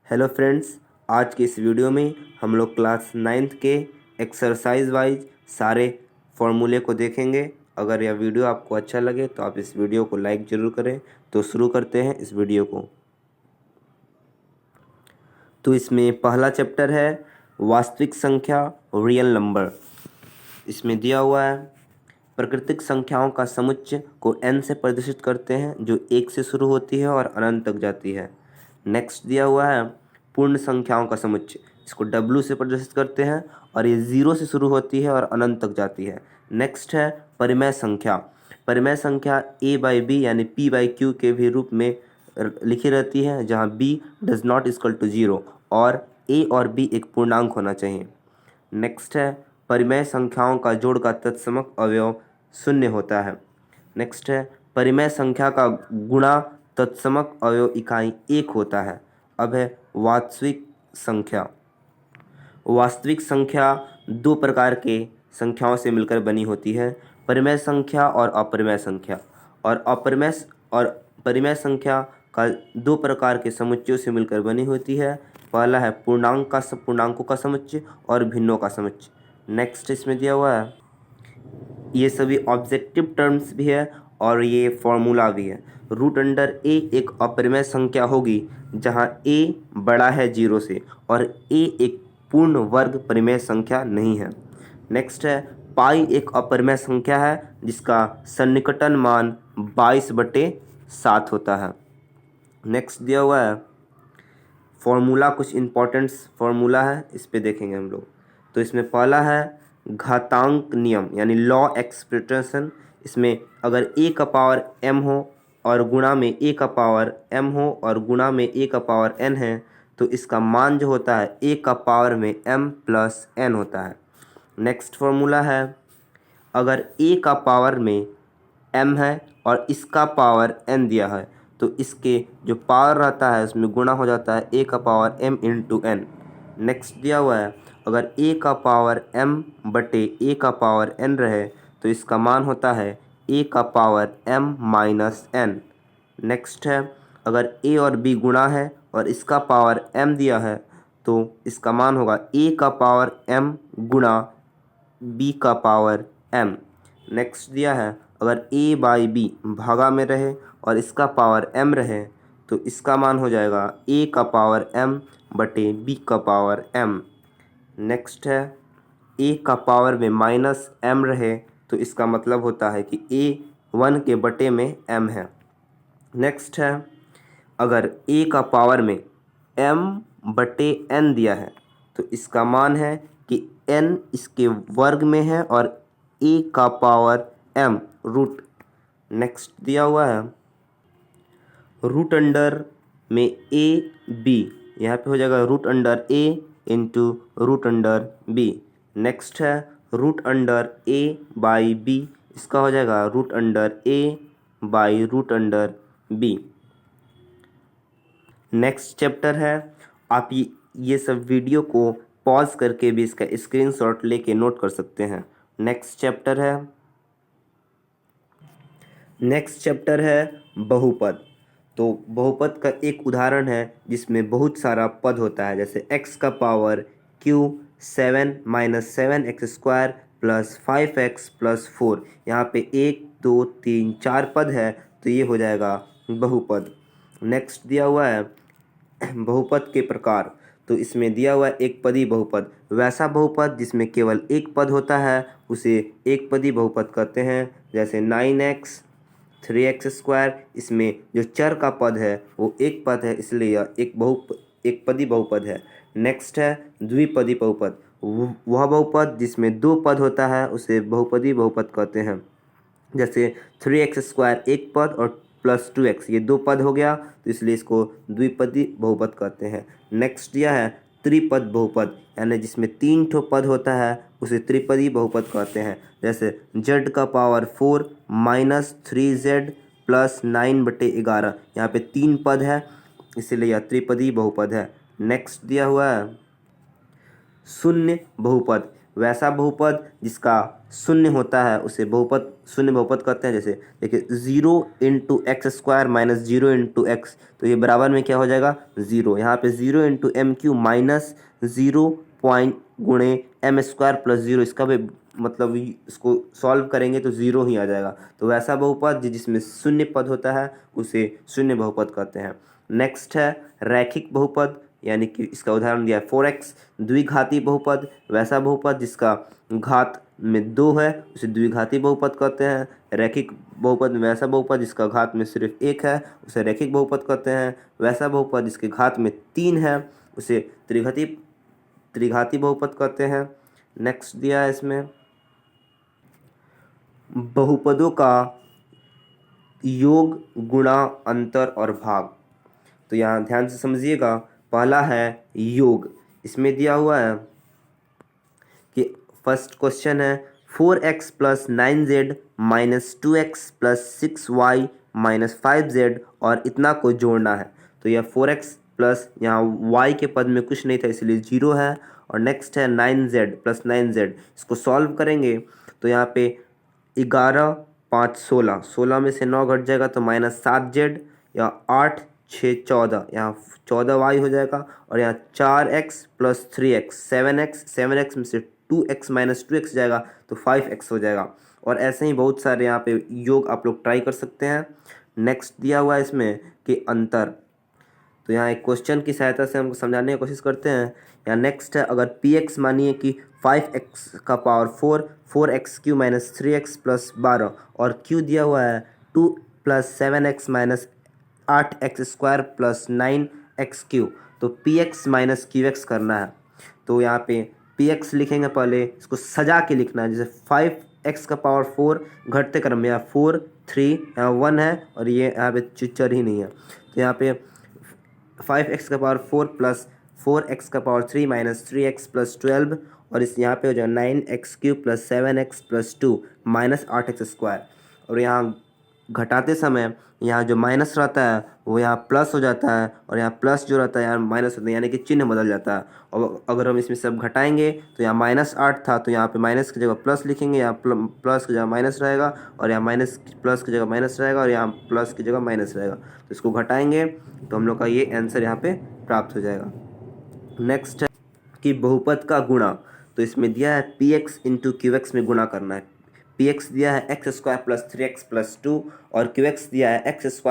Hello friends, आज के इस वीडियो में हम लोग क्लास 9th के एक्सरसाइज वाइज सारे फॉर्मूले को देखेंगे। अगर यह वीडियो आपको अच्छा लगे तो आप इस वीडियो को लाइक ज़रूर करें। तो शुरू करते हैं इस वीडियो को। तो इसमें पहला चैप्टर है वास्तविक संख्या, रियल नंबर। इसमें दिया हुआ है प्राकृतिक संख्याओं का समुच्चय को n से प्रदर्शित करते हैं जो 1 से शुरू होती है और अनंत तक जाती है। नेक्स्ट दिया हुआ है पूर्ण संख्याओं का समुच्चय, इसको w से प्रदर्शित करते हैं और ये 0 से शुरू होती है और अनंत तक जाती है। नेक्स्ट है परिमेय संख्या। परिमेय संख्या a/b यानी p/q के भी रूप में लिखी रहती है, जहाँ b does not equal to 0 और a और b एक पूर्णांक होना चाहिए। नेक्स्ट है परिमेय संख्याओं का जोड़ का तत्समक अवयव शून्य होता है। नेक्स्ट है परिमेय संख्या का गुणा तत्समक अवयव इकाई 1 होता है। अब है वास्तविक संख्या। वास्तविक संख्या दो प्रकार के संख्याओं से मिलकर बनी होती है, परिमेय संख्या और अपरिमेय संख्या। और परिमेय संख्या का दो प्रकार के समुच्चयों से मिलकर बनी होती है। पहला है पूर्णांकों का समुच्चय और भिन्नों का समुच्चय। नेक्स्ट इसमें दिया हुआ है, ये सभी ऑब्जेक्टिव टर्म्स भी है और ये फॉर्मूला भी है। √a एक अपरिमेय संख्या होगी जहाँ a बड़ा है 0 से और a एक पूर्ण वर्ग परिमेय संख्या नहीं है। नेक्स्ट है पाई एक अपरिमेय संख्या है जिसका सन्निकटन मान 22/7 होता है। नेक्स्ट दिया हुआ है फॉर्मूला, कुछ इम्पोर्टेंट फॉर्मूला है, इस पे देखेंगे हम लोग। तो इसमें पहला है घातांक नियम यानी लॉ एक्सप्रेशन। इसमें अगर a का पावर m हो और गुणा में a का पावर m हो और गुणा में a का पावर n है तो इसका मान जो होता है a का पावर में m प्लस n होता है। नेक्स्ट फॉर्मूला है अगर a का पावर में m है और इसका पावर n दिया है तो इसके जो पावर रहता है उसमें गुणा हो जाता है a का power m into n। Next दिया हुआ है अगर a का पावर m बटे a का पावर n रहे तो इसका मान होता है a का power m minus n। Next है अगर a और b गुणा है और इसका पावर m दिया है तो इसका मान होगा a का पावर m गुणा b का पावर m। नेक्स्ट दिया है अगर a/b भागा में रहे और इसका पावर m रहे तो इसका मान हो जाएगा a का पावर m बटे b का पावर m। नेक्स्ट है a का पावर में माइनस m रहे तो इसका मतलब होता है कि a 1 के बटे में m है। नेक्स्ट है अगर a का पावर में m बटे n दिया है तो इसका मान है कि n इसके वर्ग में है और a का पावर m रूट। नेक्स्ट दिया हुआ है रूट अंडर में a b, यहाँ पे हो जाएगा root under a into root under b। Next है रूट अंडर a/b, इसका हो जाएगा root under a by root under b। Next chapter है, आप ये सब वीडियो को पॉज करके भी इसका स्क्रीनशॉट लेके नोट कर सकते हैं। नेक्स्ट चैप्टर है बहुपद। तो बहुपद का एक उदाहरण है जिसमें बहुत सारा पद होता है, जैसे x का power q 7 - 7x² plus 5x plus 4। यहाँ पे 1 2 3 4 पद है तो ये हो जाएगा बहुपद। नेक्स्ट दिया हुआ है बहुपद के प्रकार। तो इसमें दिया हुआ एक पदी बहुपद, वैसा बहुपद जिसमें केवल एक पद होता है उसे एक पदी बहुपद कहते हैं, जैसे 9x 3x²। इसमें जो चर का पद है वो एक पद है, इसलिए यह एक पदी बहुपद है। नेक्स्ट है द्विपदी बहुपद, वह बहुपद जिसमें दो पद होता है उसे बहुपदी बहुपद कहते हैं, जैसे 3x² एक पद और प्लस 2x ये दो पद हो गया तो इसलिए इसको द्विपदी बहुपद कहते हैं। नेक्स्ट यह है त्रिपद बहुपद, यानी जिसमें 3 ठो पद होता है उसे त्रिपदी बहुपद कहते हैं, जैसे z का पावर 4 माइनस 3z प्लस 9/11। यहाँ पे 3 पद है इसलिए यह त्रिपदी बहुपद है। नेक्स्ट दिया हुआ है शून्य बहुपद, वैसा बहुपद जिसका शून्य होता है उसे बहुपद शून्य बहुपद कहते हैं। जैसे देखिए 0 × x² - 0 × x, तो ये बराबर में क्या हो जाएगा 0। यहाँ पे 0 × m³ - 0 पॉइंट गुणे m² + 0, इसका भी मतलब इसको सॉल्व करेंगे तो 0 ही आ जाएगा। तो वैसा बहुपद जिसमें शून्य पद होता है उसे शून्य बहुपद कहते हैं। नेक्स्ट है रैखिक बहुपद, यानी कि इसका उदाहरण दिया है 4x। द्विघाती बहुपद, वैसा बहुपद जिसका घात में 2 है उसे द्विघाती बहुपद कहते हैं। रैखिक बहुपद, वैसा बहुपद जिसका घात में सिर्फ 1 है उसे रैखिक बहुपद कहते हैं। वैसा बहुपद जिसके घात में 3 है उसे त्रिघाती बहुपद कहते हैं। नेक्स्ट दिया है इसमें बहुपदों का योग, गुणा, अंतर और भाग। तो यहाँ ध्यान से समझिएगा। पहला है योग, इसमें दिया हुआ है कि फर्स्ट क्वेश्चन है 4x + 9z - 2x + 6y - 5z और इतना को जोड़ना है। तो यह 4x प्लस यहाँ y के पद में कुछ नहीं था इसलिए 0 है। और नेक्स्ट है 9z + 9z, इसको सॉल्व करेंगे तो यहाँ पे 11 5 16, 16 में से 9 घट जाएगा तो -7z, या 8 6 14, यहाँ 14y हो जाएगा। और यहाँ 4x + 3x 7x, 7x में से 2x - 2x जाएगा तो 5x हो जाएगा। और ऐसे ही बहुत सारे यहाँ पे योग आप लोग ट्राई कर सकते हैं। नेक्स्ट दिया हुआ है इसमें कि अंतर, तो यहाँ एक क्वेश्चन की सहायता से हम समझाने की कोशिश करते हैं। यहाँ नेक्स्ट है अगर px मानिए कि 5x⁴ 4x³ - 3x + 12 और q दिया हुआ है 2 + 7x - 8x² + 9x³, तो px - qx करना है। तो यहाँ पे px लिखेंगे, पहले इसको सजा के लिखना है। जैसे 5x⁴ घटते क्रम में, यहाँ 4 3 यहाँ 1 है और ये यहाँ पे चिच्चर ही नहीं है, तो यहाँ पे 5x⁴ + 4x⁴ - 3x + 12 और इस यहाँ पे हो जाएगा 9x³ + 7x + 2 - 8x²। और यहाँ घटाते समय यहाँ जो माइनस रहता है वो यहाँ प्लस हो जाता है और यहाँ प्लस जो रहता है यहाँ माइनस होता है, यानी कि चिन्ह बदल जाता है। और अगर हम इसमें सब घटाएंगे तो यहाँ -8 था तो यहाँ पे माइनस की जगह प्लस लिखेंगे, यहाँ प्लस की जगह माइनस रहेगा और यहाँ प्लस की जगह माइनस रहेगा और यहाँ प्लस की जगह माइनस रहेगा। तो इसको घटाएंगे तो हम लोग का ये आंसर यहाँ पे प्राप्त हो जाएगा। नेक्स्ट है कि बहुपद का गुणा, तो इसमें दिया है px × qx में गुणा करना है। px दिया है x² + 3x + 2 और qx दिया है x² -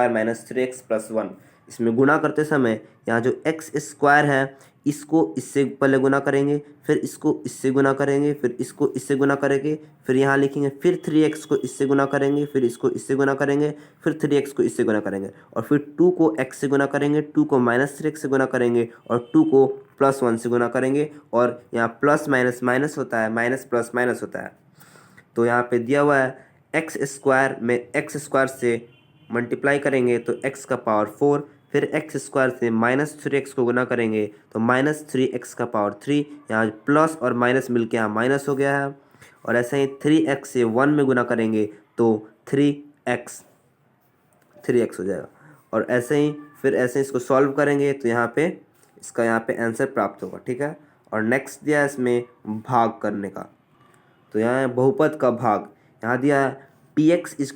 3x + 1। इसमें गुणा करते समय यहाँ जो x² है इसको इससे पहले गुणा करेंगे, फिर इसको इससे गुणा करेंगे, फिर इसको इससे गुणा करेंगे, फिर यहाँ लिखेंगे, फिर 3x को इससे गुणा करेंगे, फिर इसको इससे गुणा करेंगे, फिर 3x को इससे गुणा करेंगे और फिर 2 को x से गुणा करेंगे, 2 को -3x से गुणा करेंगे और 2 को +1 से गुणा करेंगे। और यहाँ प्लस माइनस माइनस होता है, माइनस प्लस माइनस होता है। तो यहाँ पे दिया हुआ है x² में x² से मल्टीप्लाई करेंगे तो x⁴, फिर x² से -3x को गुना करेंगे तो -3x⁴। यहाँ प्लस और माइनस मिलके यहाँ माइनस हो गया है। और ऐसे ही 3x से 1 में गुना करेंगे तो 3x हो जाएगा। और ऐसे ही फिर ऐसे इसको सॉल्व करेंगे तो यहाँ पे इसका यहाँ पे आंसर प्राप्त होगा, ठीक है। और नेक्स्ट दिया है इसमें भाग करने का, तो यहाँ है बहुपद का भाग। यहाँ दिया है px = x³ -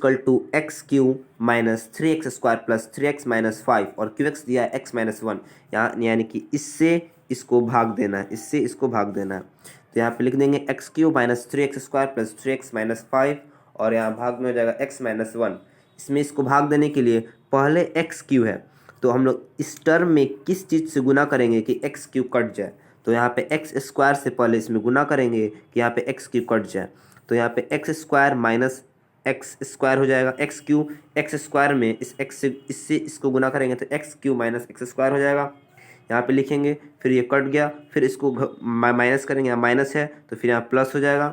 3x² + 3x - 5 और qx दिया है x - 1, यहाँ यानी कि इससे इसको भाग देना है, इससे इसको भाग देना है। तो यहाँ पे लिख देंगे x³ - 3x² + 3x - 5 और यहाँ भाग में हो जाएगा x - 1। इसमें इसको भाग देने के लिए पहले x³ है तो हम लोग इस टर्म में किस चीज़ से गुना करेंगे कि x³ कट जाए। तो यहाँ पे x² से पहले इसमें गुना करेंगे कि यहाँ पे x³ कट जाए। तो यहाँ पे x² - x² हो जाएगा, x³ में इस x से इससे इसको गुना करेंगे तो x³ - x² हो जाएगा। यहाँ पे लिखेंगे, फिर ये कट गया, फिर इसको माइनस करेंगे, यहाँ माइनस है तो फिर यहाँ प्लस हो जाएगा।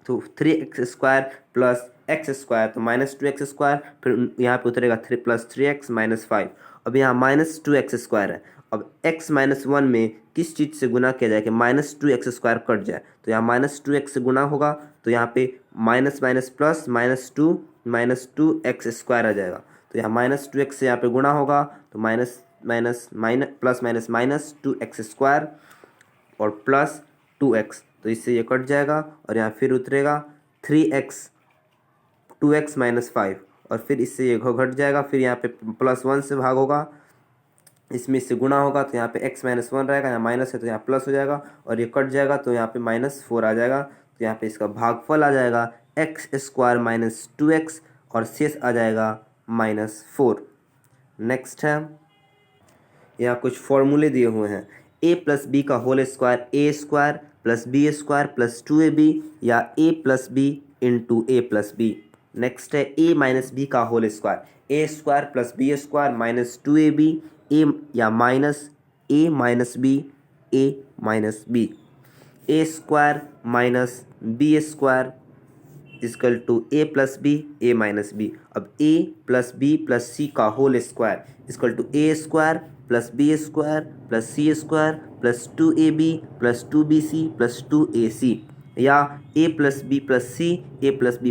तो 3x² + x², तो -2x², फिर यहाँ पे उतरेगा 3 + 3x - 5। अब यहाँ -2x² है। अब x - 1 में किस चीज़ से गुना किया जाए कि -2x² कट जाए। तो यहाँ -2x से गुना होगा तो यहाँ पे माइनस माइनस प्लस -2x² आ जाएगा। तो यहाँ -2x से यहाँ पे गुना होगा तो minus minus minus plus minus -2x² और +2x तो इससे ये कट जाएगा और यहाँ फिर उतरेगा 3x 2x माइनस 5 और फिर इससे ये घट जाएगा, फिर यहाँ पे +1 से भाग होगा, इसमें इससे गुणा होगा तो यहाँ पे x माइनस 1 रहेगा, यहाँ माइनस है तो यहाँ प्लस हो जाएगा और ये कट जाएगा तो यहाँ पे -4 आ जाएगा। तो यहाँ पे इसका भागफल आ जाएगा x² माइनस 2x और शेष आ जाएगा -4। नेक्स्ट है, यहाँ कुछ फॉर्मूले दिए हुए हैं। a प्लस बी का whole square a square plus B square plus 2ab या a plus B into a plus B. Next है a माइनस बी का whole square a square plus B square minus 2ab a या minus a minus B a square minus B square equal to a plus B a minus B. अब a plus B plus C का whole square equal to a square plus B square plus c square plus 2ab plus 2bc plus 2ac या a plus B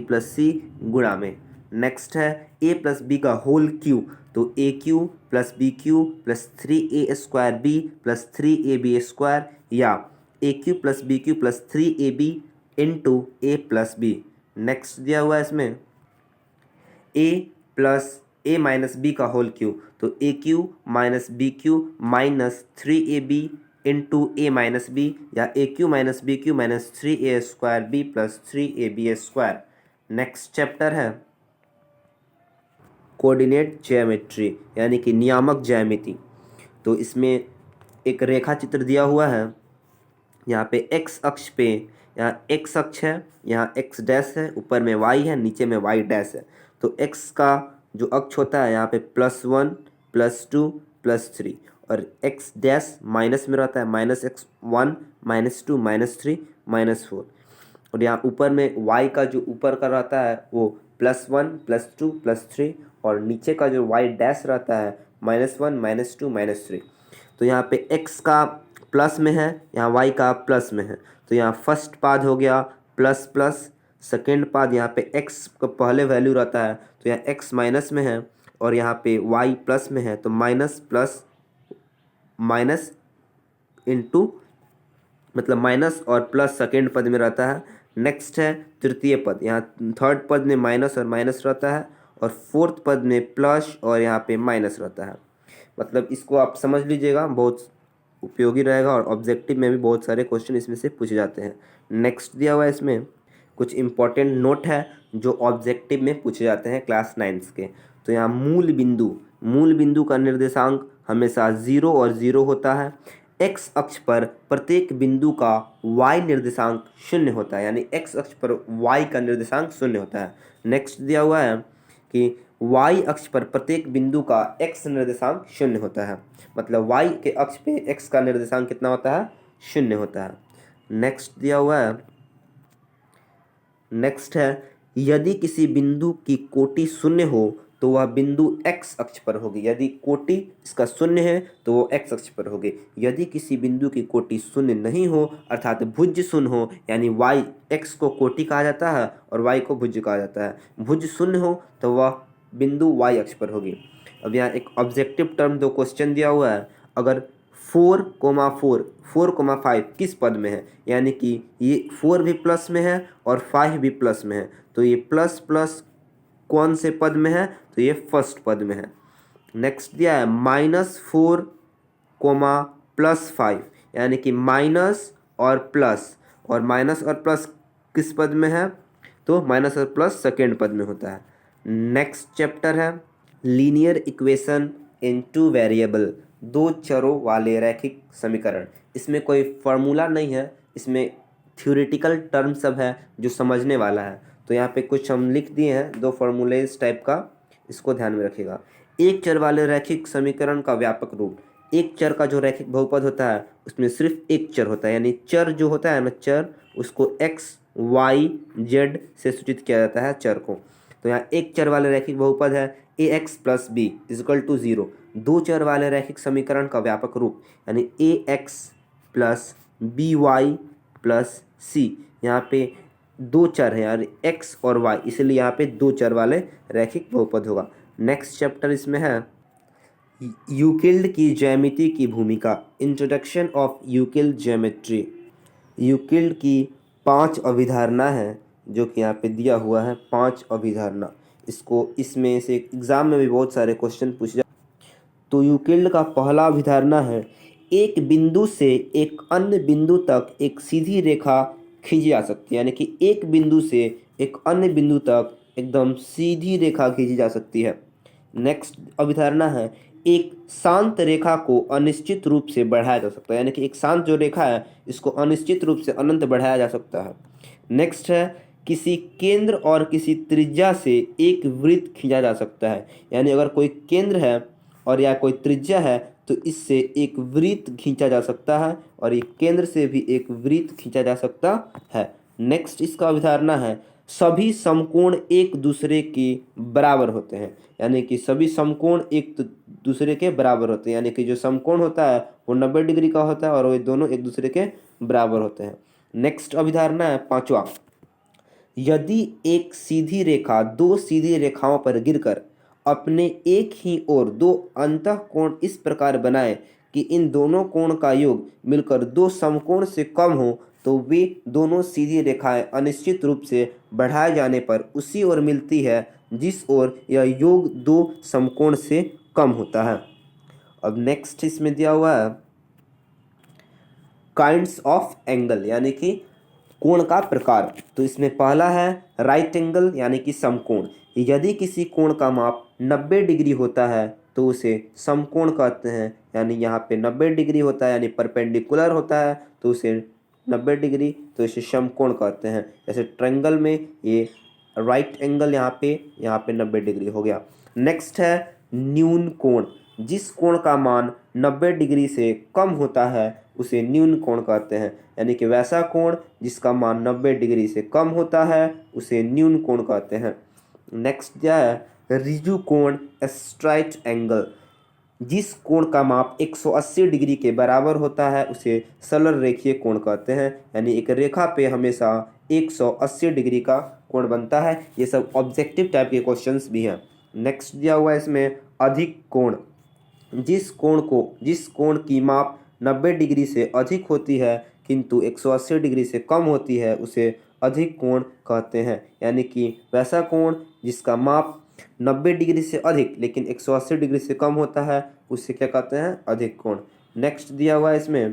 plus c गुणा में। Next है a plus B का whole cube, तो a cube plus b cube plus 3a square b plus 3ab square या a cube plus b cube plus 3ab into a plus B. Next दिया हुआ है इसमें a plus a minus B का whole cube, तो a cube minus b cube minus 3ab into a minus b या a cube minus b cube minus 3a square b plus 3ab square. Next chapter है coordinate geometry यानी कि नियामक ज्यामिति। तो इसमें एक रेखा चित्र दिया हुआ है, यहाँ पे x अक्ष पे यहाँ x अक्ष है, यहाँ x डैश है, ऊपर में y है, नीचे में y डैश है। तो x का जो अक्ष होता है यहाँ पे +1 +2 +3 और x डैश माइनस में रहता है -x1 -2 -3 -4 और यहाँ ऊपर में y का जो ऊपर का रहता है वो +1 +2 +3 और नीचे का जो y डैश रहता है -1 -2 -3। तो यहाँ पे x का प्लस में है, यहाँ y का प्लस में है, तो यहाँ फर्स्ट पाद हो गया प्लस प्लस, सेकेंड पाद यहाँ पे x का पहले वैल्यू रहता है तो यहाँ x माइनस में है और यहाँ पे y प्लस में है तो माइनस प्लस माइनस इंटू मतलब माइनस और प्लस सेकेंड पद में रहता है। नेक्स्ट है तृतीय पद, यहाँ थर्ड पद में माइनस और माइनस रहता है और फोर्थ पद में प्लस और यहाँ पे माइनस रहता है। मतलब इसको आप समझ लीजिएगा, बहुत उपयोगी रहेगा और ऑब्जेक्टिव में भी बहुत सारे क्वेश्चन इसमें से पूछे जाते हैं। नेक्स्ट दिया हुआ है इसमें कुछ इंपॉर्टेंट नोट है जो ऑब्जेक्टिव में पूछे जाते हैं क्लास 9 के। तो यहाँ मूल बिंदु का निर्देशांक हमेशा 0 और 0 होता है। एक्स अक्ष पर प्रत्येक बिंदु का y निर्देशांक 0 होता है, यानी एक्स अक्ष पर y का निर्देशांक 0 होता है। नेक्स्ट दिया हुआ है कि y अक्ष पर प्रत्येक बिंदु का x निर्देशांक 0 होता है, मतलब y के अक्ष पे x का निर्देशांक कितना होता है 0 होता है। नेक्स्ट दिया हुआ है, नेक्स्ट है यदि किसी बिंदु की कोटि 0 हो तो वह बिंदु x अक्ष पर होगी। यदि कोटि इसका 0 है तो वो x अक्ष पर होगी। यदि किसी बिंदु की कोटि 0 नहीं हो अर्थात भुज 0 हो, यानी y x को कोटि कहा जाता है और y को भुज कहा जाता है, भुज 0 हो तो वह बिंदु y अक्ष पर होगी। अब यहाँ एक ऑब्जेक्टिव टर्म 2 क्वेश्चन दिया हुआ है, अगर 4,5 किस पद में है, यानी कि ये 4 भी प्लस में है और 5 भी प्लस में है, तो ये प्लस प्लस कौन से पद में है, तो ये फर्स्ट पद में है। नेक्स्ट दिया है -4, +5 यानी कि माइनस और प्लस किस पद में है, तो माइनस और प्लस सेकेंड पद में होता है। नेक्स्ट चैप्टर है लीनियर इक्वेशन इन 2 वेरिएबल, 2 चरों वाले रैखिक समीकरण। इसमें कोई फार्मूला नहीं है, इसमें थ्योरेटिकल टर्म सब है जो समझने वाला है। तो यहाँ पे कुछ हम लिख दिए हैं 2 फार्मूले इस टाइप का, इसको ध्यान में रखिएगा। एक चर वाले रैखिक समीकरण का व्यापक रूप, एक चर का जो रैखिक बहुपद होता है उसमें सिर्फ एक चर होता है, यानी चर जो होता है ना चर, उसको x y z से सूचित किया जाता है चर को। तो यहाँ एक चर वाले रैखिक बहुपद है ax plus b equal to 0। 2 चर वाले रैखिक समीकरण का व्यापक रूप यानी ax plus by plus c, यहाँ पे 2 चर है यार x और y, इसलिए यहाँ पे 2 चर वाले रैखिक बहुपद होगा। नेक्स्ट चैप्टर इसमें है यूक्लिड की ज्यामिति की भूमिका, introduction of Euclid geometry. Euclid की 5 अभिधारणा है जो कि यहाँ पे दिया हुआ है, 5 अभिधारणा। इसमें से एग्जाम में भी बहुत सारे क्वेश्चन पूछे जाते। तो यूक्लिड का पहला अभिधारणा है, एक बिंदु से एक अन्य बिंदु तक एक सीधी रेखा खींची जा सकती है, यानी कि एक बिंदु से एक अन्य बिंदु तक एकदम सीधी रेखा खींची जा सकती है। नेक्स्ट अभिधारणा है, एक शांत रेखा को अनिश्चित रूप से बढ़ाया जा सकता है, यानी कि एक शांत जो रेखा है इसको अनिश्चित रूप से अनंत बढ़ाया जा सकता है। नेक्स्ट है, किसी केंद्र और किसी त्रिज्या से एक वृत्त खींचा जा सकता है, यानी अगर कोई केंद्र है और या कोई त्रिज्या है तो इससे एक वृत्त खींचा जा सकता है और एक केंद्र से भी एक वृत्त खींचा जा सकता है। नेक्स्ट इसका अवधारणा है, सभी समकोण एक दूसरे के बराबर होते हैं, यानी कि सभी समकोण एक दूसरे के बराबर होते हैं, यानी कि जो समकोण होता है वो 90 डिग्री का होता है और वो दोनों एक दूसरे के बराबर होते हैं। नेक्स्ट अभिधारणा है पांचवा, यदि एक सीधी रेखा दो सीधी रेखाओं पर गिरकर अपने एक ही ओर दो अंतःकोण इस प्रकार बनाए कि इन दोनों कोण का योग मिलकर दो समकोण से कम हो तो वे दोनों सीधी रेखाएं अनिश्चित रूप से बढ़ाए जाने पर उसी ओर मिलती है जिस ओर यह योग दो समकोण से कम होता है। अब नेक्स्ट इसमें दिया हुआ है काइंड्स ऑफ एंगल, यानी कि कोण का प्रकार। तो इसमें पहला है राइट एंगल, यानी कि समकोण। यदि किसी कोण का माप 90 डिग्री होता है तो उसे समकोण कहते हैं, यानी यहाँ पे 90 डिग्री होता है यानी परपेंडिकुलर होता है तो उसे 90 डिग्री, तो इसे समकोण कहते हैं। जैसे ट्रायंगल में ये राइट एंगल यहाँ पे 90 डिग्री हो गया। नेक्स्ट है न्यून कोण, जिस कोण का मान 90 डिग्री से कम होता है उसे न्यून कोण कहते हैं, यानी कि वैसा कोण जिसका मान 90 डिग्री से कम होता है उसे न्यून कोण कहते हैं। नेक्स्ट क्या है ऋजु कोण, स्ट्राइट एंगल, जिस कोण का माप 180 डिग्री के बराबर होता है उसे सरल रेखीय कोण कहते हैं, यानी एक रेखा पे हमेशा 180 डिग्री का कोण बनता है। ये सब ऑब्जेक्टिव टाइप के क्वेश्चंस भी हैं। नेक्स्ट दिया हुआ है इसमें अधिक कोण, जिस कोण की माप 90 डिग्री से अधिक होती है किंतु 180 डिग्री से कम होती है उसे अधिक कोण कहते हैं, यानी कि वैसा कोण जिसका माप 90 डिग्री से अधिक लेकिन 180 डिग्री से कम होता है उसे क्या कहते हैं अधिक कोण। नेक्स्ट दिया हुआ है इसमें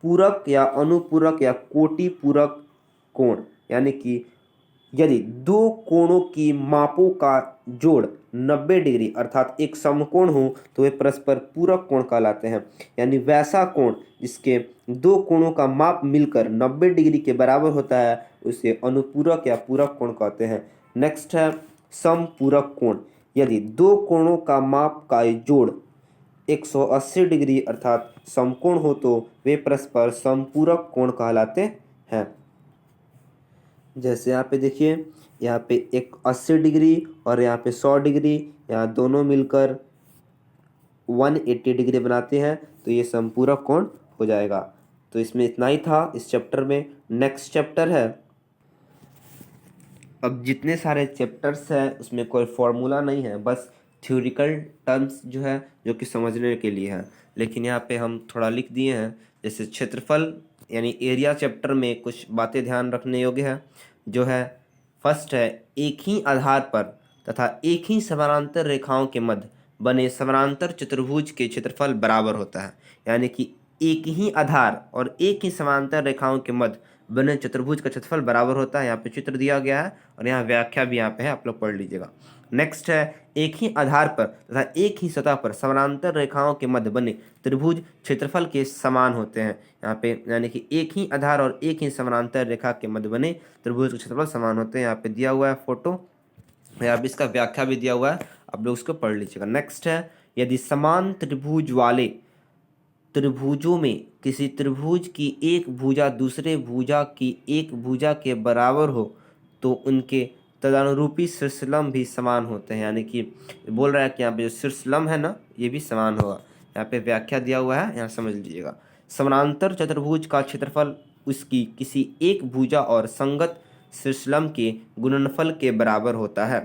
पूरक या अनुपूरक या कोटि पूरक कोण, यानी कि यदि दो कोणों की मापों का जोड़ 90 डिग्री अर्थात एक समकोण हो तो वे परस्पर पूरक कोण कहलाते हैं, यानी वैसा कोण जिसके दो कोणों का माप मिलकर 90 डिग्री के बराबर होता है उसे अनुपूरक या पूरक कोण कहते हैं। नेक्स्ट है समपूरक कोण, यदि दो कोणों का माप का जोड़ 180 डिग्री अर्थात समकोण हो तो वे परस्पर समपूरक कोण कहलाते हैं। जैसे यहाँ पे देखिए, यहाँ पे एक 80 डिग्री और यहाँ पे 100 डिग्री, यहाँ दोनों मिलकर 180 डिग्री बनाते हैं तो ये समपूरक कोण हो जाएगा। तो इसमें इतना ही था इस चैप्टर में। नेक्स्ट चैप्टर है, अब जितने सारे चैप्टर्स हैं उसमें कोई फॉर्मूला नहीं है, बस थ्योरिकल टर्म्स जो है जो कि समझने के लिए है, लेकिन यहाँ पे हम थोड़ा लिख दिए हैं। जैसे क्षेत्रफल यानी एरिया चैप्टर में कुछ बातें ध्यान रखने योग्य है, जो है फर्स्ट है एक ही आधार पर तथा एक ही समानांतर रेखाओं के मध्य बने समानांतर चतुर्भुज के क्षेत्रफल बराबर होता है, यानी कि एक ही आधार और एक ही समानांतर रेखाओं के मध्य बने चतुर्भुज का क्षेत्रफल बराबर होता है। यहाँ पे चित्र दिया गया है और यहाँ व्याख्या भी यहाँ पे है, आप लोग पढ़ लीजिएगा। नेक्स्ट है एक ही आधार पर तथा एक ही सतह पर समानांतर रेखाओं के मध्य बने त्रिभुज क्षेत्रफल के समान होते हैं। यहाँ पे यानी कि एक ही आधार और एक ही समानांतर रेखा के मध्य बने त्रिभुज के क्षेत्रफल समान होते हैं। यहाँ पे दिया हुआ है फोटो, यहाँ पे इसका व्याख्या भी दिया हुआ है, आप लोग उसको पढ़ लीजिएगा। नेक्स्ट है यदि समान त्रिभुज वाले त्रिभुजों में किसी त्रिभुज की एक भुजा दूसरे भुजा की एक भुजा के बराबर हो तो उनके तदनुरूपी शीर्षलंब भी समान होते हैं, यानी कि बोल रहा है कि यहाँ पे जो शीर्षलंब है ना ये भी समान होगा। यहाँ पे व्याख्या दिया हुआ है, यहाँ समझ लीजिएगा। समानांतर चतुर्भुज का क्षेत्रफल उसकी किसी एक भुजा और संगत शीर्षलंब के गुणनफल के बराबर होता है,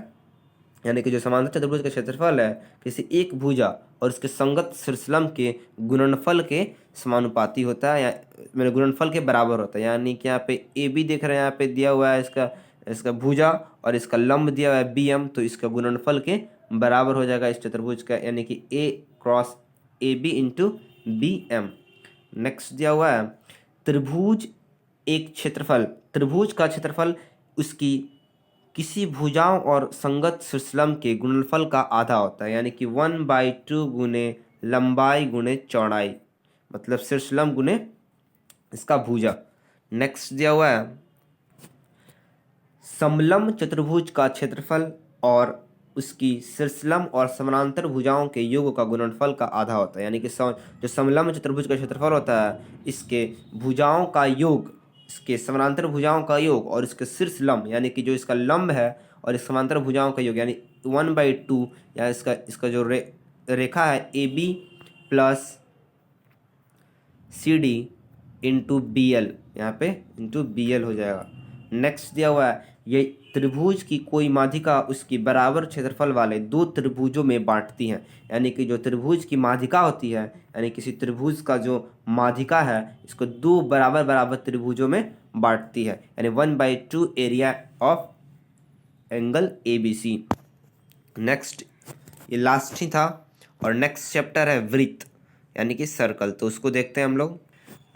यानी कि जो समांतर चतुर्भुज का क्षेत्रफल है किसी एक भुजा और उसके संगत शीर्षलंब के गुणनफल के समानुपाती होता है, या मेरे गुणनफल के बराबर होता है। यानी कि यहाँ पे ए बी देख रहे हैं, यहाँ पे दिया हुआ है इसका भुजा और इसका लंब दिया हुआ है बी एम, तो इसका गुणनफल के बराबर हो जाएगा इस चतुर्भुज का, यानी कि a cross a b into b m. Next दिया हुआ है त्रिभुज एक क्षेत्रफल, त्रिभुज का क्षेत्रफल उसकी किसी भुजाओं और संगत शीर्षलंब के गुणनफल का आधा होता है, यानी कि 1/2 गुने लंबाई गुने चौड़ाई, मतलब शीर्षलंब गुने इसका भुजा। नेक्स्ट दिया हुआ है समलंब चतुर्भुज का क्षेत्रफल और उसकी शीर्षलंब और समानांतर भुजाओं के योग का गुणनफल का आधा होता है, यानी कि जो समलंब चतुर्भुज का क्षेत्रफल होता है इसके भुजाओं का योग, इसके समानांतर भुजाओं का योग और इसके शीर्ष लंब यानी कि जो इसका लंब है और इस समांतर भुजाओं का योग, यानी 1/2 या इसका जो रेखा है A B plus C D into B L, यहाँ पे इंटू बी एल हो जाएगा। नेक्स्ट दिया हुआ है ये त्रिभुज की कोई माध्यिका उसकी बराबर क्षेत्रफल वाले दो त्रिभुजों में बांटती हैं, यानी कि जो त्रिभुज की माध्यिका होती है, यानी किसी त्रिभुज का जो माध्यिका है इसको दो बराबर बराबर त्रिभुजों में बांटती है, यानी 1/2 area of angle A B C. Next ये लास्ट ही था और नेक्स्ट चैप्टर है वृत्त यानी कि सर्कल, तो उसको देखते हैं हम लोग।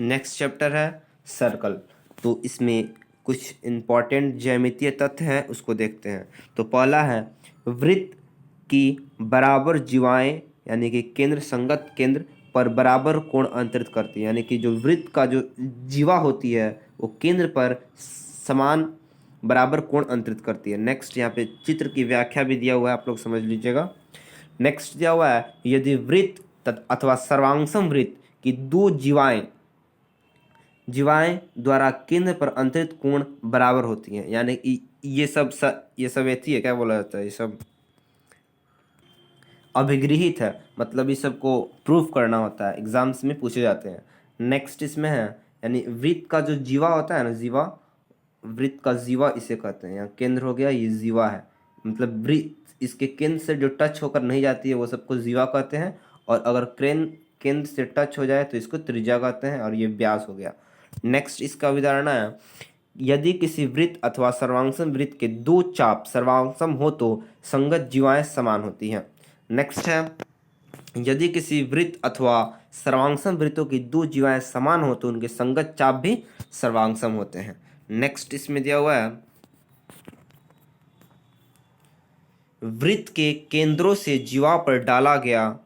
नेक्स्ट चैप्टर है सर्कल, तो इसमें कुछ इम्पॉर्टेंट ज्यामितीय तथ्य हैं उसको देखते हैं। तो पहला है वृत्त की बराबर जीवाएं यानी कि केंद्र संगत केंद्र पर बराबर कोण अंतरित करती है, यानी कि जो वृत्त का जो जीवा होती है वो केंद्र पर समान बराबर कोण अंतरित करती है। नेक्स्ट यहाँ पे चित्र की व्याख्या भी दिया हुआ है, आप लोग समझ लीजिएगा। नेक्स्ट दिया हुआ है यदि वृत्त अथवा सर्वांगसम वृत्त की दो जीवाएं द्वारा केंद्र पर अंतरित कोण बराबर होती हैं, यानी ये सब एथी है, क्या बोला जाता है, ये सब अभिगृहित है, मतलब इस सब को प्रूफ करना होता है, एग्जाम्स में पूछे जाते हैं। नेक्स्ट इसमें है यानी वृत्त का जो जीवा होता है ना, जीवा, वृत्त का जीवा इसे कहते हैं, यहाँ केंद्र हो गया, ये जीवा है, मतलब वृत्त इसके केंद्र से जो टच होकर नहीं जाती है वो सबको जीवा कहते हैं, और अगर केंद्र से टच हो जाए तो इसको त्रिज्या कहते हैं, और ये व्यास हो गया। नेक्स्ट इसका अवधारणा है यदि किसी वृत्त अथवा सर्वांगसम वृत्त के दो चाप सर्वांगसम हो तो संगत जीवाएं समान होती हैं। नेक्स्ट है यदि किसी वृत्त अथवा सर्वांगसम वृत्तों की दो जीवाएं समान हो तो उनके संगत चाप भी सर्वांगसम होते हैं। नेक्स्ट इसमें दिया हुआ है वृत्त के केंद्रों से जीवा पर डाला गया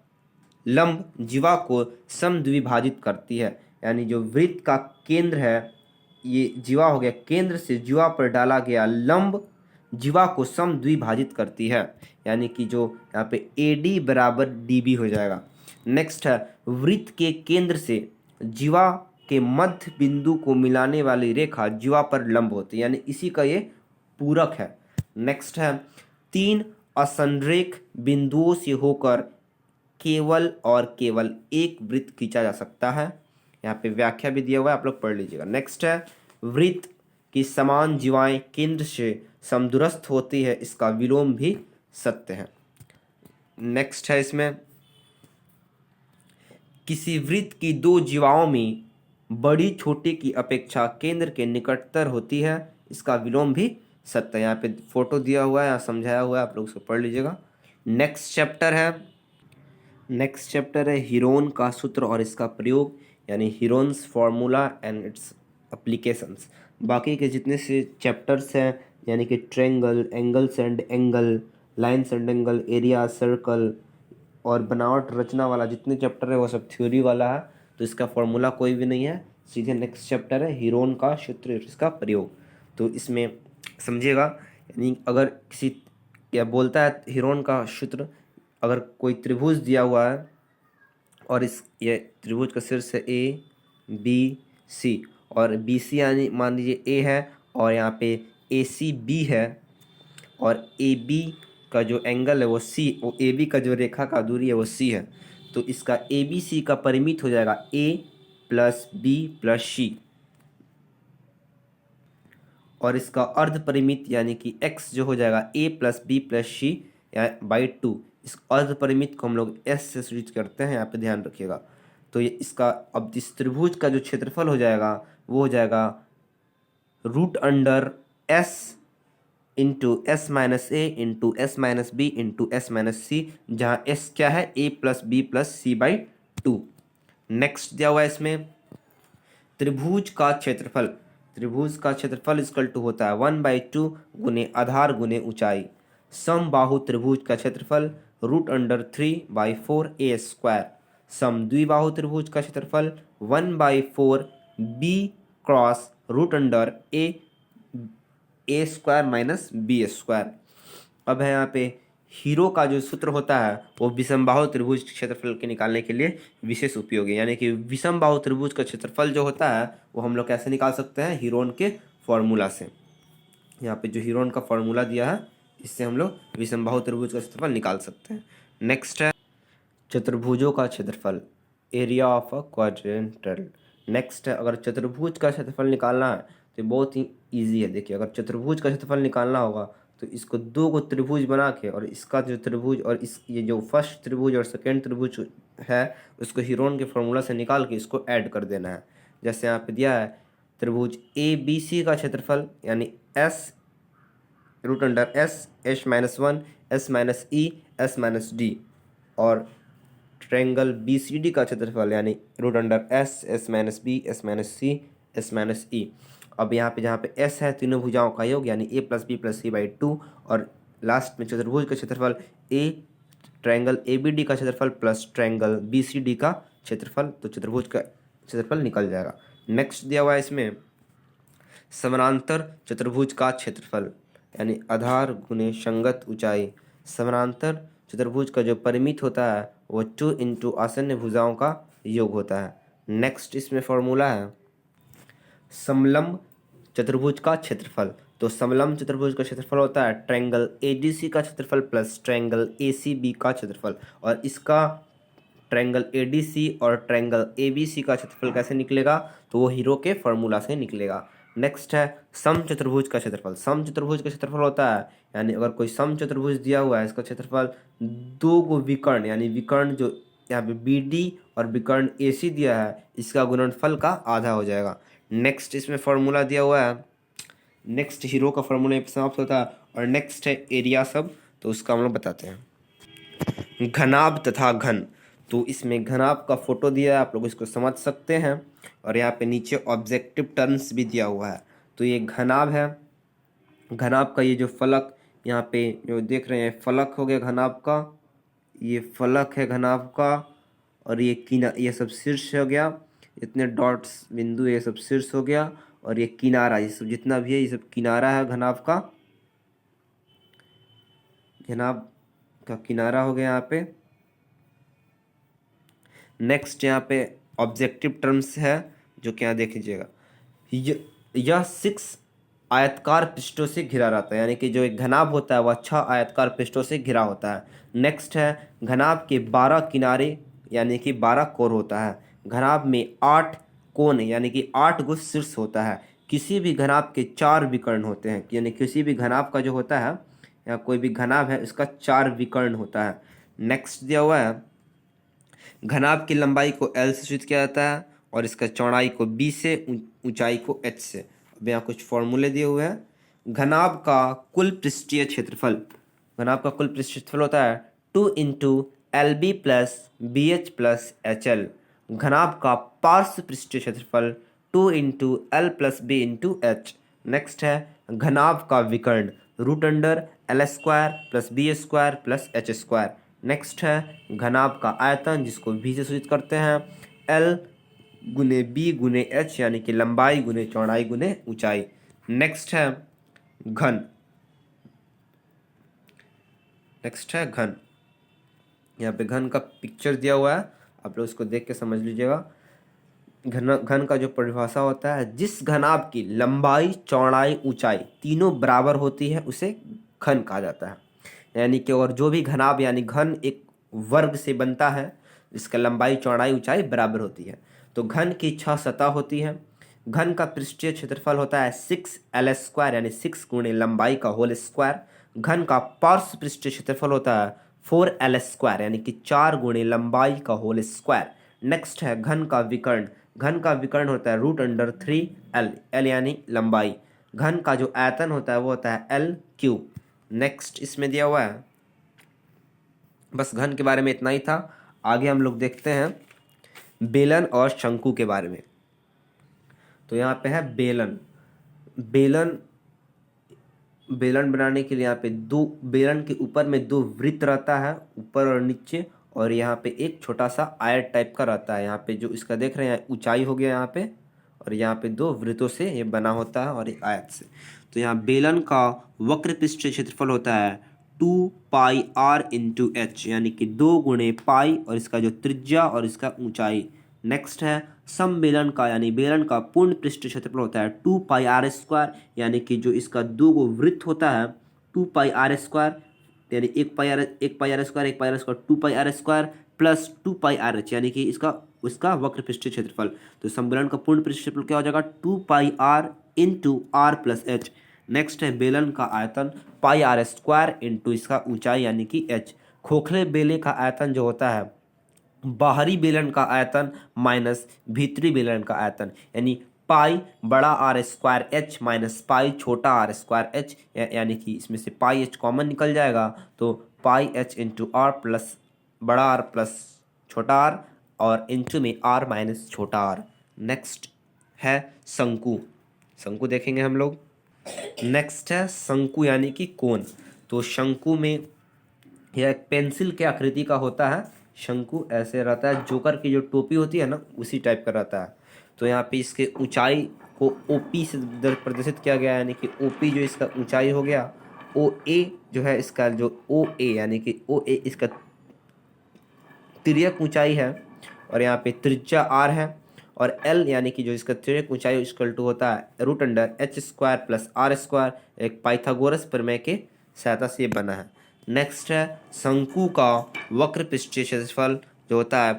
लंब जीवा को समद्विभाजित करती है, यानी जो वृत्त का केंद्र है ये जीवा हो गया, केंद्र से जीवा पर डाला गया लंब जीवा को समद्विभाजित करती है, यानी कि जो यहाँ पे AD बराबर DB हो जाएगा। नेक्स्ट है वृत्त के केंद्र से जीवा के मध्य बिंदु को मिलाने वाली रेखा जीवा पर लंब होती है, यानी इसी का ये पूरक है। नेक्स्ट है तीन असंरेख बिंदुओं से होकर केवल और केवल एक वृत्त खींचा जा सकता है, यहाँ पे व्याख्या भी दिया हुआ है, आप लोग पढ़ लीजिएगा। नेक्स्ट है वृत्त की समान जीवाएं केंद्र से समदूरस्थ होती है, इसका विलोम भी सत्य है। नेक्स्ट है इसमें किसी वृत्त की दो जीवाओं में बड़ी छोटी की अपेक्षा केंद्र के निकटतर होती है, इसका विलोम भी सत्य है। यहाँ पे फोटो दिया हुआ है, यहाँ समझाया हुआ है, आप लोग उसको पढ़ लीजिएगा। नेक्स्ट चैप्टर है हीरोन का सूत्र और इसका प्रयोग, यानी Heron's formula and it's applications. बाकी के जितने से चैप्टर्स हैं यानी कि triangle, angles and angle, lines and angle, area, circle और बनावट रचना वाला जितने चैप्टर है वो सब थ्योरी वाला है, तो इसका फॉर्मूला कोई भी नहीं है। सीधे नेक्स्ट चैप्टर है हीरोन का सूत्र और इसका प्रयोग। तो इसमें समझिएगा, यानी अगर किसी क्या बोलता है हीरोन का सूत्र, अगर कोई त्रिभुज दिया हुआ है और ये त्रिभुज का शीर्ष है ABC और BC यानी मान लीजिए A है और यहाँ पे ACB है और AB का जो एंगल है वो C, वो AB का जो रेखा का दूरी है वो C है, तो इसका ABC का परिमित हो जाएगा A plus B plus C और इसका अर्ध परिमित यानी कि x जो हो जाएगा A plus B plus C या बाई 2। इस अर्ध परिमित को हम लोग S से सूचित करते हैं, यहाँ पे ध्यान रखिएगा। तो ये इसका अब इस त्रिभुज का जो क्षेत्रफल हो जाएगा वो हो जाएगा root under s into s minus a into s minus b into s minus c, जहाँ एस क्या है a plus B plus c by two. Next दिया हुआ है इसमें त्रिभुज का क्षेत्रफल। त्रिभुज का क्षेत्रफल इक्वल टू होता है 1/2 गुने आधार गुने ऊंचाई। समबाहु त्रिभुज का क्षेत्रफल रूट अंडर 3/4 ए स्क्वायर। सम द्विबाहु त्रिभुज का क्षेत्रफल 1/4 बी क्रॉस रूट अंडर ए स्क्वायर माइनस बी स्क्वायर। अब है यहाँ पे हीरो का जो सूत्र होता है वो विषमबाहु त्रिभुज क्षेत्रफल के निकालने के लिए विशेष उपयोगी है, यानी कि विषमबाहु त्रिभुज का क्षेत्रफल जो होता है वो हम लोग कैसे निकाल सकते हैं, हीरोन के फॉर्मूला से। यहाँ पे जो हीरोन का फॉर्मूला दिया है इससे हम लोग विषमबाहु त्रिभुज का क्षेत्रफल निकाल सकते हैं। नेक्स्ट है चतुर्भुजों का क्षेत्रफल, area of a quadrantal. Next है अगर चतुर्भुज का क्षेत्रफल निकालना है तो बहुत ही ईजी है। देखिए अगर चतुर्भुज का क्षेत्रफल निकालना होगा तो इसको दो को त्रिभुज बना के और इसका जो त्रिभुज और इस ये जो फर्स्ट त्रिभुज और सेकेंड त्रिभुज है उसको हीरोन के फॉर्मूला से निकाल के इसको ऐड कर देना है। जैसे यहाँ पे दिया है त्रिभुज ए बी सी का क्षेत्रफल यानी S root under S minus 1 S minus E S minus D, और ट्रायंगल बी सी डी का क्षेत्रफल यानी root under S minus B S minus C S minus E. अब यहाँ पे जहाँ पे एस है तीनों भुजाओं का योग यानी a plus B plus c by two, और लास्ट में चतुर्भुज का क्षेत्रफल a triangle a b d का क्षेत्रफल plus triangle B C D का क्षेत्रफल, तो चतुर्भुज का क्षेत्रफल निकल जाएगा। नेक्स्ट दिया हुआ है इसमें समानांतर चतुर्भुज का क्षेत्रफल यानी आधार गुने संगत ऊंचाई। समानांतर चतुर्भुज का जो परिमित होता है वो 2 इंटू आसन्न भुजाओं का योग होता है। नेक्स्ट इसमें फॉर्मूला है समलंब चतुर्भुज का क्षेत्रफल। तो समलंब चतुर्भुज का क्षेत्रफल होता है ट्रायंगल एडीसी का क्षेत्रफल प्लस ट्रायंगल एसीबी का क्षेत्रफल, और इसका ट्रायंगल एडीसी और ट्रायंगल एबीसी का क्षेत्रफल कैसे निकलेगा, तो वो हीरो के फॉर्मूला से निकलेगा। नेक्स्ट है सम चतुर्भुज का क्षेत्रफल। सम चतुर्भुज का क्षेत्रफल होता है यानी अगर कोई सम चतुर्भुज दिया हुआ है इसका क्षेत्रफल दो गो विकर्ण यानी विकर्ण जो यहाँ पे बी डी और विकर्ण ए सी दिया है इसका गुणनफल का आधा हो जाएगा। नेक्स्ट इसमें फॉर्मूला दिया हुआ है, नेक्स्ट हीरो का फॉर्मूला समाप्त होता है, और नेक्स्ट है एरिया सब, तो उसका हम लोग बताते हैं। घनाभ तथा घन, तो इसमें घनाभ का फोटो दिया है आप लोग इसको समझ सकते हैं, और यहाँ पे नीचे ऑब्जेक्टिव टर्म्स भी दिया हुआ है। तो ये घनाभ है, घनाभ का ये जो फलक यहाँ पे जो देख रहे हैं फलक हो गया घनाभ का, ये फलक है घनाभ का, और ये सब शीर्ष हो गया, इतने डॉट्स बिंदु ये सब शीर्ष हो गया, और ये किनारा ये सब जितना भी है ये सब किनारा है घनाभ का, घनाभ का किनारा हो गया यहाँ पे। नेक्स्ट यहाँ पे ऑब्जेक्टिव टर्म्स है जो कि यहाँ देख लीजिएगा, यह 6 आयतकार पृष्ठों से घिरा रहता है, यानी कि जो एक घनाभ होता है वह 6 आयतकार पृष्ठों से घिरा होता है। नेक्स्ट है घनाभ के 12 किनारे यानी कि 12 कोण होता है। घनाभ में 8 कोण यानी कि 8 गो शीर्ष होता है। किसी भी घनाभ के 4 विकर्ण होते हैं, यानी किसी भी घनाभ का जो होता है या कोई भी घनाभ है उसका 4 विकर्ण होता है। नेक्स्ट दिया हुआ है घनाभ की लंबाई को L से सूचित किया जाता है और इसका चौड़ाई को B से, ऊंचाई को H से। अब यहाँ कुछ फॉर्मूले दिए हुए हैं। घनाभ का कुल पृष्ठीय क्षेत्रफल, घनाभ का कुल पृष्ठीय क्षेत्रफल होता है 2 into LB plus BH plus HL। घनाभ का पार्श्व पृष्ठीय क्षेत्रफल 2 into L plus B into H। Next है घनाभ का विकर्ण root under L square plus B square plus H square. Next है घनाभ का आयतन जिसको V से सूचित करते हैं L गुने B गुने H यानी कि लंबाई गुने चौड़ाई गुने ऊंचाई। नेक्स्ट है घन, नेक्स्ट है घन, यहाँ पे घन का पिक्चर दिया हुआ है आप लोग इसको देख के समझ लीजिएगा। घन का जो परिभाषा होता है जिस घनाभ की लंबाई चौड़ाई ऊंचाई तीनों बराबर होती है उसे घन कहा जाता है। यानी कि और जो भी घनाभ यानी घन एक वर्ग से बनता है जिसका लंबाई चौड़ाई ऊंचाई बराबर होती है। तो घन की 6 सतह होती है। घन का पृष्ठीय क्षेत्रफल होता है 6L स्क्वायर यानी 6 गुणे लंबाई का होल स्क्वायर। घन का पार्श्व पृष्ठीय क्षेत्रफल होता है 4L स्क्वायर यानी कि 4 गुणे लंबाई का होल स्क्वायर। नेक्स्ट है घन का विकर्ण। घन का विकर्ण होता है √3 L, L यानी लंबाई। घन का जो आयतन होता है वो होता है L3। नेक्स्ट इसमें दिया हुआ है, बस घन के बारे में इतना ही था। आगे हम लोग देखते हैं बेलन और शंकु के बारे में। तो यहाँ पे है बेलन। बेलन बेलन बनाने के लिए यहाँ पे दो, बेलन के ऊपर में दो वृत्त रहता है, ऊपर और नीचे, और यहाँ पे एक छोटा सा आयत टाइप का रहता है। यहाँ पे जो इसका देख रहे हैं ऊंचाई हो गया यहाँ पे, और यहाँ पे दो वृत्तों से ये बना होता है और एक आयत से। तो यहाँ बेलन का वक्र पृष्ठीय क्षेत्रफल होता है 2πr/h, यानी कि 2 × π, और इसका जो त्रिज्या और इसका ऊंचाई। नेक्स्ट है समबेलन का, यानी बेलन का पूर्ण पृष्ठीय क्षेत्रफल होता है 2πr², यानी कि जो इसका दो गो वृत्त होता है 2πr², यानी 1πr², 2πr² प्लस 2πrh, यानी कि इसका वक्र पृष्ठीय क्षेत्रफल। तो समबेलन का पूर्ण पृष्ठीय क्षेत्रफल क्या हो जाएगा 2πr/r+h। नेक्स्ट है बेलन का आयतन πr² इसका ऊंचाई यानी कि h। खोखले बेले का आयतन जो होता है बाहरी बेलन का आयतन माइनस भीतरी बेलन का आयतन, यानी पाई बड़ा r² h माइनस पाई छोटा r²h, यानी कि इसमें से पाई h कॉमन निकल जाएगा, तो पाई h इंटू आर प्लस बड़ा आर प्लस छोटा आर, और इंटू में आर माइनस छोटा आर। नेक्स्ट है शंकु। शंकु देखेंगे हम लोग। नेक्स्ट है शंकु यानी कि कोण। तो शंकु में यह एक पेंसिल के आकृति का होता है। शंकु ऐसे रहता है, जोकर की जो टोपी होती है ना उसी टाइप का रहता है। तो यहाँ पे इसके ऊंचाई को OP से प्रदर्शित किया गया है, यानी कि OP जो इसका ऊंचाई हो गया, OA जो है इसका जो OA यानी कि OA इसका तिर्यक ऊंचाई है, और यहाँ पे त्रिज्या r है, और L यानी कि जो इसका तिर्यक ऊंचाई इक्वल टू होता है √h² प्लस r², एक पाइथागोरस प्रमेय के सहायता से ये बना है। नेक्स्ट है शंकु का वक्र पृष्ठीय क्षेत्रफल जो होता है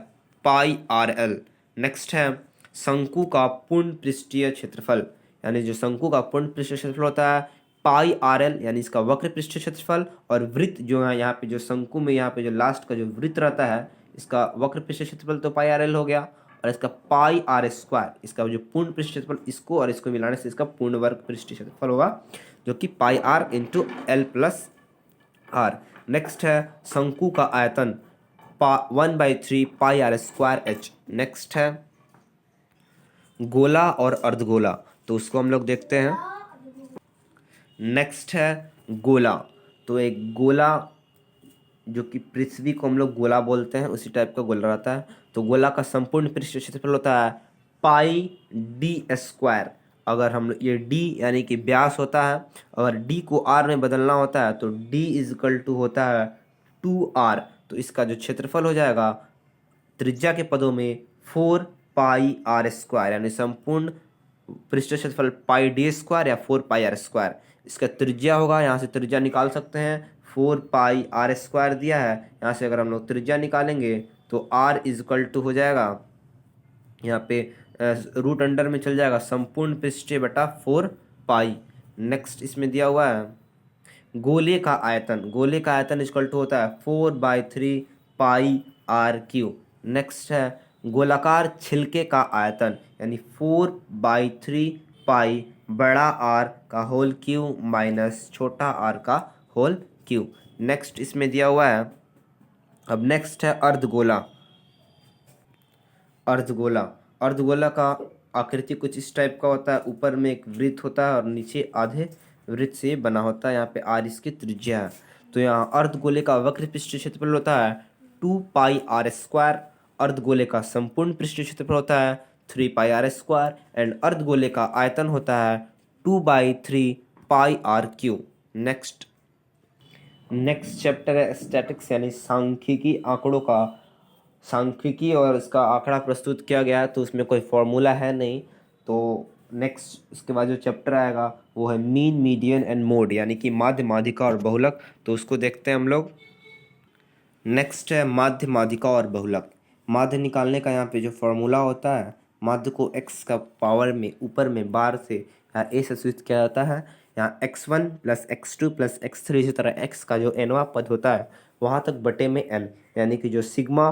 πrl। नेक्स्ट है शंकु का पूर्ण पृष्ठीय क्षेत्रफल, यानी जो शंकु का पूर्ण पृष्ठीय क्षेत्रफल होता है πrl, यानी इसका वक्र पृष्ठीय क्षेत्रफल। और वृत्त जो है यहाँ पे जो शंकु में यहाँ पे जो लास्ट का जो वृत्त रहता है इसका वक्र पृष्ठीय क्षेत्रफल तो πrl हो गया, और इसका πr², इसका जो पूर्ण पृष्ठीय क्षेत्रफल इसको और इसको मिलाने से इसका पूर्ण वर्ग पृष्ठीय क्षेत्रफल होगा, जो कि πr × l+r। नेक्स्ट है शंकु का आयतन 1/3 πr²h। नेक्स्ट है गोला और अर्धगोला, तो उसको हम लोग देखते हैं। नेक्स्ट है गोला। तो एक गोला जो कि पृथ्वी को हम लोग गोला बोलते हैं उसी टाइप का गोला रहता है। तो गोला का संपूर्ण पृष्ठीय क्षेत्रफल होता है πd²। अगर हम ये d यानी कि व्यास होता है, अगर d को r में बदलना होता है तो d = होता है 2r। तो इसका जो क्षेत्रफल हो जाएगा त्रिज्या के पदों में 4πr², यानी संपूर्ण पृष्ठीय क्षेत्रफल πd² या 4πr²। इसका त्रिज्या होगा, यहाँ से त्रिज्या निकाल सकते हैं, 4πr² दिया है, यहाँ से अगर हम लोग त्रिज्या निकालेंगे तो r = हो जाएगा यहाँ पे रूट अंडर में चल जाएगा संपूर्ण पृष्ठीय बटा 4π। नेक्स्ट इसमें दिया हुआ है गोले का आयतन। गोले का आयतन = होता है 4/3 πr³। नेक्स्ट है गोलाकार छिलके का आयतन, यानी 4/3 π बड़ा R का होल क्यू माइनस छोटा r का होल क्यू। नेक्स्ट इसमें दिया हुआ है, अब नेक्स्ट है अर्धगोला। अर्धगोला अर्धगोला का आकृति कुछ इस टाइप का होता है, ऊपर में एक वृत्त होता है और नीचे आधे वृत्त से बना होता है। यहाँ पे r इसकी त्रिज्या है। तो यहाँ अर्धगोले का वक्र पृष्ठीय क्षेत्रफल होता है 2πr²। अर्धगोले का संपूर्ण पृष्ठीय क्षेत्रफल होता है 3πr², एंड अर्धगोले का आयतन होता है 2/3 πr³। नेक्स्ट चैप्टर है स्टैटिक्स, यानी सांख्यिकी आंकड़ों का। सांख्यिकी और इसका आंकड़ा प्रस्तुत किया गया है, तो उसमें कोई फॉर्मूला है नहीं। तो नेक्स्ट इसके बाद जो चैप्टर आएगा वो है मीन, मीडियन एंड मोड, यानी कि माध्य, माध्यिका और बहुलक। तो उसको देखते हैं हम लोग। नेक्स्ट है माध्य, माध्यिका और बहुलक। माध्य निकालने का यहाँ पे जो फॉर्मूला होता है, माध्य को x का पावर में ऊपर में बार से यहाँ a से सूचित किया जाता है। यहाँ x1 + x2 + x3, इसी तरह x का जो nवां पद होता है वहाँ तक बटे में n, यानी कि जो सिग्मा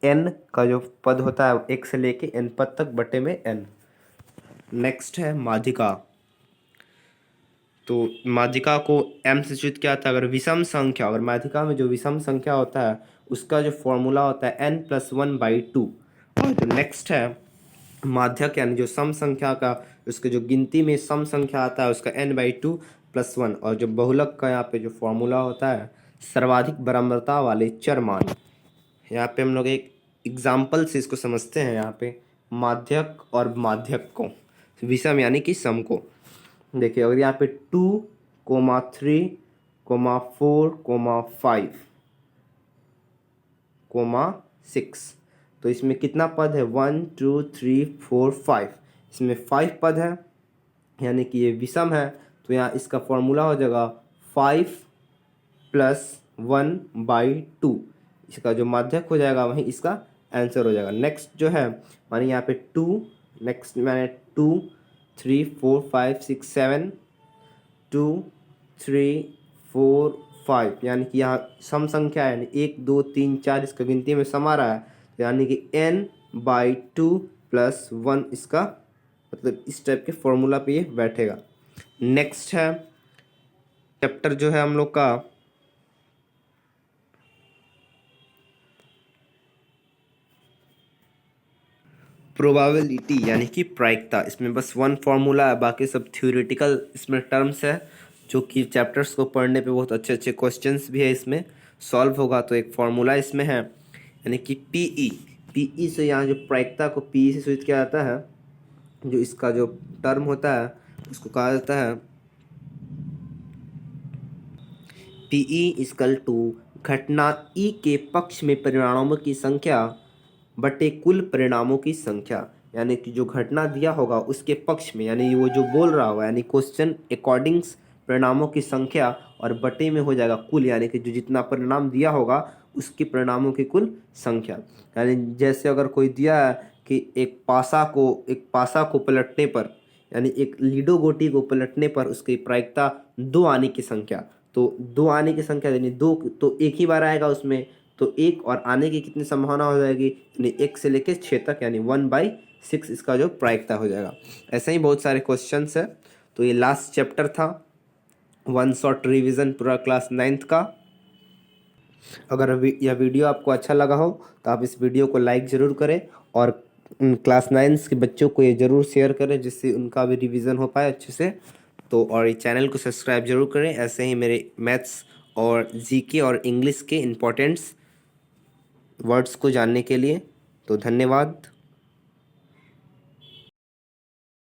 n का जो पद होता है 1 से लेके n पद तक बटे में n। नेक्स्ट है माध्यिका। तो माध्यिका को m से सूचित किया था। अगर विषम संख्या, अगर माध्यिका में जो विषम संख्या होता है उसका जो फॉर्मूला होता है n+1/2। और जो नेक्स्ट है माध्यक यानी जो सम संख्या का, उसके जो गिनती में सम संख्या आता है उसका n/2+1। और जो बहुलक का यहाँ पे जो फॉर्मूला होता है सर्वाधिक बराबरता वाले चर मान। यहाँ पे हम लोग एक एग्जाम्पल से इसको समझते हैं। यहाँ पे माध्यक और माध्यक को, विषम यानी कि सम को देखिए, अगर यहाँ पे 2, 3, 4, 5, 6, तो इसमें कितना पद है 1 2 3 4 5। इसमें 5 पद है यानी कि ये विषम है। तो यहाँ इसका फॉर्मूला हो जाएगा 5+1/2। इसका जो माध्यक हो जाएगा वहीं इसका आंसर हो जाएगा। नेक्स्ट जो है माने यहाँ पे 2, नेक्स्ट मैंने 2 3 4 5 6 7, 2 3 4 5 यानी कि यहाँ सम संख्या है, यानी 1 2 3 4 इसका गिनती में सम आ रहा है। यानी कि n/2+1 इसका मतलब इस टाइप के फॉर्मूला पे ये बैठेगा। नेक्स्ट है चैप्टर जो है हम लोग का प्रोबेबिलिटी यानी कि प्रायिकता। इसमें बस 1 फॉर्मूला है, बाकी सब थ्योरेटिकल इसमें टर्म्स है जो कि चैप्टर्स को पढ़ने पे बहुत अच्छे अच्छे क्वेश्चंस भी है इसमें सॉल्व होगा। तो एक फॉर्मूला इसमें है यानी कि पीई से यहाँ जो प्रायिकता को पीई से सूचित किया जाता है। जो इसका जो टर्म होता है उसको कहा जाता है PE घटना ई के पक्ष में परिणामों की संख्या बटे कुल परिणामों की संख्या। यानी कि जो घटना दिया होगा उसके पक्ष में, यानी वो जो बोल रहा होगा, यानी क्वेश्चन अकॉर्डिंग्स परिणामों की संख्या और बटे में हो जाएगा कुल, यानी कि जो जितना परिणाम दिया होगा उसके परिणामों की कुल संख्या। यानी जैसे अगर कोई दिया है कि एक पासा को पलटने पर, यानी एक लीडो गोटी को पलटने पर उसकी प्रायिकता 2 आने की संख्या, तो 2 आने की संख्या यानी 2 तो एक ही बार आएगा उसमें, तो 1 और आने की कितनी संभावना हो जाएगी, यानी 1 से लेकर 6 तक, यानी 1/6 इसका जो प्रायिकता हो जाएगा। ऐसे ही बहुत सारे क्वेश्चंस है। तो ये लास्ट चैप्टर था, 1 शॉर्ट रिवीजन पूरा क्लास 9th का। अगर यह वीडियो आपको अच्छा लगा हो तो आप इस वीडियो को लाइक ज़रूर करें और क्लास 9 के बच्चों को ये ज़रूर शेयर करें जिससे उनका भी रिवीजन हो पाए अच्छे से। तो और ये चैनल को सब्सक्राइब जरूर करें ऐसे ही मेरे मैथ्स और जीके और इंग्लिश के इम्पोर्टेंट्स वर्ड्स को जानने के लिए। तो धन्यवाद।